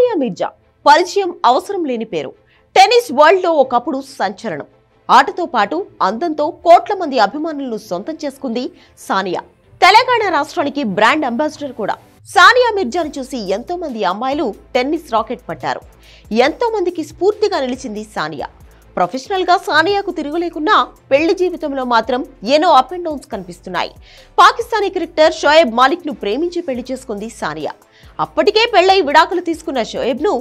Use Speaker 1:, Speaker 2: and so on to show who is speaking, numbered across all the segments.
Speaker 1: సానియా మీర్జా పరిచయం అవసరం లేని పేరు. టెన్నిస్ వరల్డ్ లో ఒకప్పుడు సంచలనం. ఆటతో పాటు అందంతో కోట్ల మంది అభిమానులను సొంతం చేసుకుంది సానియా. తెలంగాణ రాష్ట్రానికి బ్రాండ్ అంబాసిడర్ కూడా. సానియా మీర్జాను చూసి ఎంతో మంది అమ్మాయిలు టెన్నిస్ రాకెట్ పట్టారు. ఎంతో మందికి స్ఫూర్తిగా నిలిచింది సానియా. ప్రొఫెషనల్ గా సానియాకు తిరుగులేకున్నా పెళ్లి జీవితంలో మాత్రం ఎన్నో అప్ అండ్ డౌన్స్ కనిపిస్తున్నాయి. పాకిస్తానీ క్రికెటర్ షోయబ్ మాలిక్ ను ప్రేమించి పెళ్లి చేసుకుంది సానియా. అప్పటికే పెళ్లై విడాకులు తీసుకున్న షోయబ్ ను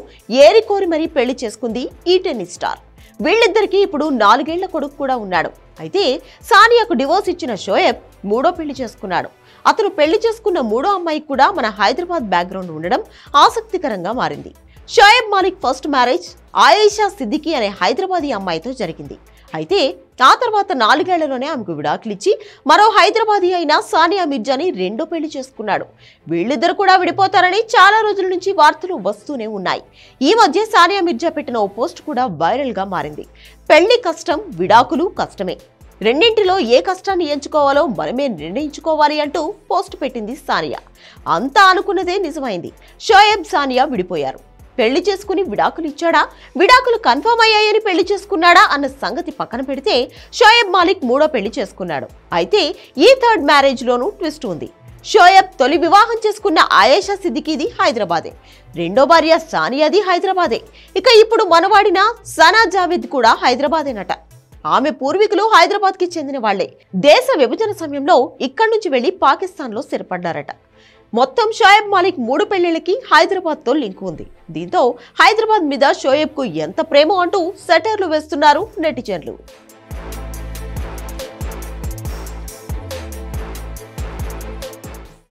Speaker 1: ఏరికోరి మరీ పెళ్లి చేసుకుంది ఈ టెన్నిస్ స్టార్. వీళ్ళిద్దరికీ ఇప్పుడు 4 ఏళ్ల కొడుకు కూడా ఉన్నాడు. అయితే సానియాకు డివోర్స్ ఇచ్చిన షోయబ్ మూడో పెళ్లి చేసుకున్నాడు. అతను పెళ్లి చేసుకున్న మూడో అమ్మాయికి కూడా మన హైదరాబాద్ బ్యాక్గ్రౌండ్ ఉండడం ఆసక్తికరంగా మారింది. షోయబ్ మాలిక్ ఫస్ట్ మ్యారేజ్ ఆయేషా సిద్దికి అనే హైదరాబాదీ అమ్మాయితో జరిగింది. అయితే ఆ తర్వాత 4 ఏళ్లలోనే ఆమెకు విడాకులిచ్చి మరో హైదరాబాదీ అయిన సానియా మీర్జాని రెండో పెళ్లి చేసుకున్నాడు. వీళ్ళిద్దరు కూడా విడిపోతారని చాలా రోజుల నుంచి వార్తలు వస్తూనే ఉన్నాయి. ఈ మధ్య సానియా మీర్జా పెట్టిన ఓ పోస్ట్ కూడా వైరల్ గా మారింది. పెళ్లి కష్టం, విడాకులు కష్టమే, రెండింటిలో ఏ కష్టాన్ని ఎంచుకోవాలో మనమే నిర్ణయించుకోవాలి అంటూ పోస్ట్ పెట్టింది సానియా. అంతా అనుకున్నదే నిజమైంది. షోయబ్ సానియా విడిపోయారు. పెళ్లి చేసుకుని విడాకులు ఇచ్చాడా, విడాకులు కన్ఫర్మ్ అయ్యాయని పెళ్లి చేసుకున్నాడా అన్న సంగతి పక్కన పెడితే షోయబ్ మాలిక్ మూడో పెళ్లి చేసుకున్నాడు. అయితే ఈ థర్డ్ మ్యారేజ్ లోనూ ట్విస్ట్ ఉంది. షోయబ్ తొలి వివాహం చేసుకున్న ఆయేషా సిద్దికీది హైదరాబాదే, రెండో భార్య సానియాది హైదరాబాదే. ఇక ఇప్పుడు మనవాడిన సనా జావేద్ కూడా హైదరాబాదేనట. ఆమె పూర్వీకులు హైదరాబాద్ కి చెందిన వాళ్లే. దేశ విభజన సమయంలో ఇక్కడి నుంచి వెళ్లి పాకిస్తాన్ లో స్థిరపడ్డారట. మొత్తం షోయబ్ మాలిక్ 3 పెళ్లిళ్లకి హైదరాబాద్ తో లింక్ ఉంది. దీంతో హైదరాబాద్ మీద షోయబ్ కు ఎంత ప్రేమో అంటూ సెటైర్లు వేస్తున్నారు నెటిజన్లు.